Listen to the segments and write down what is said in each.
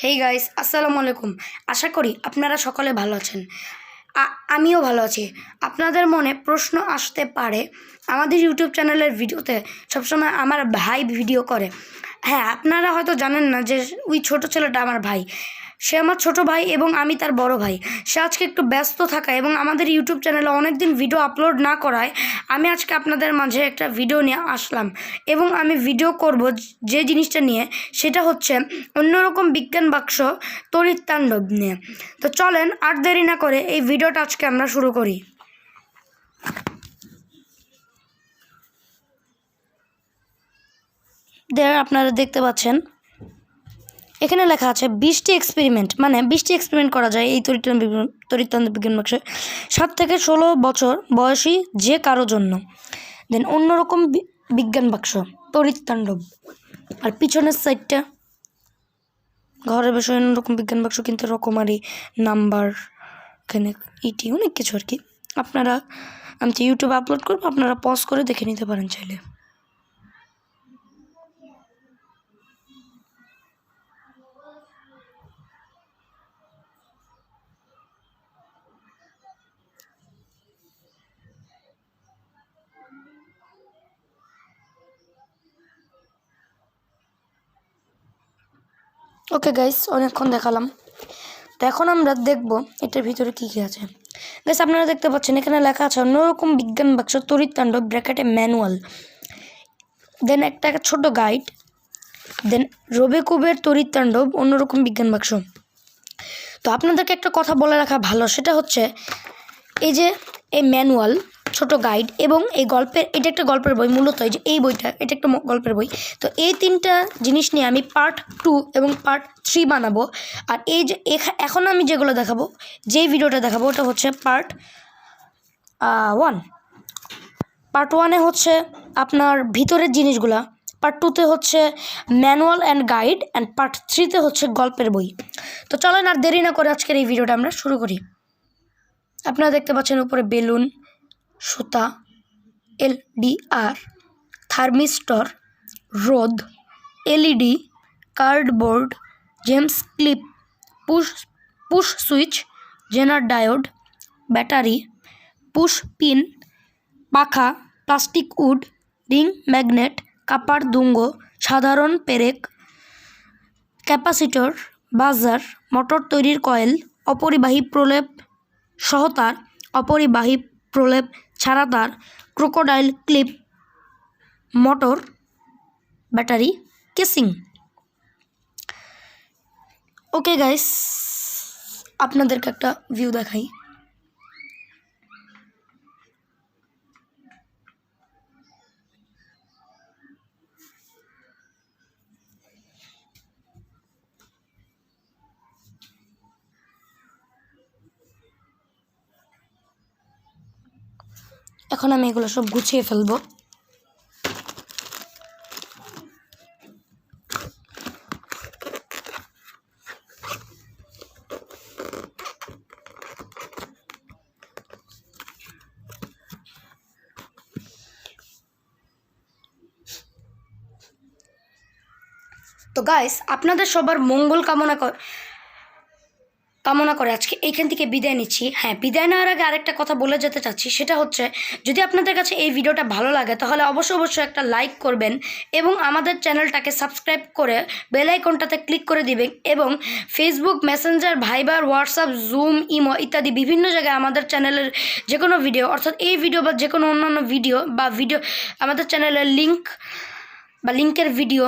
Hey guys, আসসালামু আলাইকুম। আশা করি আপনারা সকলে ভালো আছেন। আমিও ভালো আছি। আপনাদের মনে প্রশ্ন আসতে পারে, আমাদের ইউটিউব চ্যানেলের ভিডিওতে সবসময় আমার ভাই ভিডিও করে। হ্যাঁ, আপনারা হয়তো জানেন না যে ওই ছোট ছেলেটা আমার ভাই। সে আমার ছোট ভাই এবং আমি তার বড় ভাই। সে আজকে একটু ব্যস্ত থাকা এবং আমাদের ইউটিউব চ্যানেলে অনেক দিন ভিডিও আপলোড না করায় আমি আজকে আপনাদের মাঝে একটা ভিডিও নিয়ে আসলাম এবং আমি ভিডিও করব যে জিনিসটা নিয়ে, সেটা হচ্ছে অন্যরকম বিজ্ঞান বাক্স তড়িৎ তাণ্ডব নিয়ে। তো চলেন আর দেরি না করে এই ভিডিওটা আজকে আমরা শুরু করি। আপনারা দেখতে পাচ্ছেন এখানে লেখা আছে 20টি এক্সপেরিমেন্ট, মানে 20টি এক্সপেরিমেন্ট করা যায় এই তড়িৎ বিজ্ঞান বাক্সে 7 থেকে 16 বছর বয়সী যে কারো জন্য। দেন অন্যরকম বিজ্ঞান বাক্স তড়িৎ তাণ্ডব। আর পিছনের সাইডটা ঘরের বিষয়ে অন্যরকম বিজ্ঞান বাক্স, কিন্তু রকমারি নাম্বার, এখানে ইটি অনেক কিছু আর কি। আপনারা আমি তো ইউটিউবে আপলোড করবো, আপনারা পজ করে দেখে নিতে পারেন চাইলে। ওকে গাইস, অনেকক্ষণ দেখালাম। তো এখন আমরা দেখব এটার ভিতরে কী কী আছে। গাইস, আপনারা দেখতে পাচ্ছেন এখানে লেখা আছে অন্যরকম বিজ্ঞান বাক্স তড়িৎ তাণ্ডব ব্র্যাকেটে ম্যানুয়াল, দেন একটা ছোট গাইড, দেন রোবেকুবের তড়িৎ তাণ্ডব অন্যরকম বিজ্ঞান বাক্স। তো আপনাদেরকে একটা কথা বলে রাখা ভালো, সেটা হচ্ছে এই যে এই ম্যানুয়াল, ছোট গাইড এবং এই গল্পের, এটা একটা গল্পের বই মূলত। এই বইটা এটা একটা গল্পের বই। তো এই তিনটা জিনিস নিয়ে আমি পার্ট 2 এবং পার্ট 3 বানাবো। আর এই যে এখন আমি যেগুলো দেখাবো, যেই ভিডিওটা দেখাবো, ওটা হচ্ছে পার্ট 1। পার্ট 1-এ হচ্ছে আপনার ভিতরের জিনিসগুলা, পার্ট 2-তে হচ্ছে manual and guide, and part 3-তে হচ্ছে গল্পের বই। তো চলেন আর দেরি না করে আজকের এই ভিডিওটা আমরা শুরু করি। আপনারা দেখতে পাচ্ছেন উপরে বেলুন, সুতা, LDR, থার্মিস্টর, রোদ, LED, cardboard, gems clip, push switch, zener diode, battery, push pin, পাখা, plastic wood, ring magnet, copper দুঙ্গ, সাধারণ পেরেক, ক্যাপাসিটর, বাজার, মোটর তৈরির কয়েল, অপরিবাহী প্রলেপ সহতার, অপরিবাহী প্রলেপ ছাড়া তার, crocodile clip, motor, battery, casing. Okay guys, আপনাদেরকে একটা ভিউ দেখাই। এখন আমি এগুলো সব গুছিয়ে ফেলবো। তো গাইস, আপনাদের সবার মঙ্গল কামনা করে আজকে এইখান থেকে বিদায় নিচ্ছি। হ্যাঁ, বিদায় নেওয়ার আগে আরেকটা কথা বলে যেতে চাচ্ছি, সেটা হচ্ছে যদি আপনাদের কাছে এই ভিডিওটা ভালো লাগে তাহলে অবশ্যই একটা লাইক করবেন এবং আমাদের চ্যানেলটাকে সাবস্ক্রাইব করে বেল আইকনটাতে ক্লিক করে দিবেন। এবং Facebook, Messenger, Viber, WhatsApp, Zoom, imo ইত্যাদি বিভিন্ন জায়গায় আমাদের চ্যানেলের যে কোনো ভিডিও, অর্থাৎ এই ভিডিও বা যে কোনো অন্যান্য ভিডিও আমাদের চ্যানেলের লিঙ্কের ভিডিও,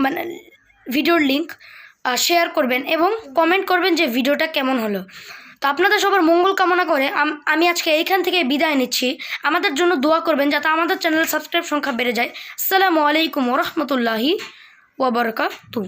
মানে ভিডিওর লিঙ্ক শেয়ার করবেন এবং কমেন্ট করবেন যে ভিডিওটা কেমন হলো। তো আপনাদের সবার মঙ্গল কামনা করে আমি আজকে এইখান থেকে বিদায় নিচ্ছি। আমাদের জন্য দোয়া করবেন যাতে আমাদের চ্যানেল সাবস্ক্রাইব সংখ্যা বেড়ে যায়। আসসালামু আলাইকুম ওয়া রাহমাতুল্লাহি ওয়া বারাকাতুহু।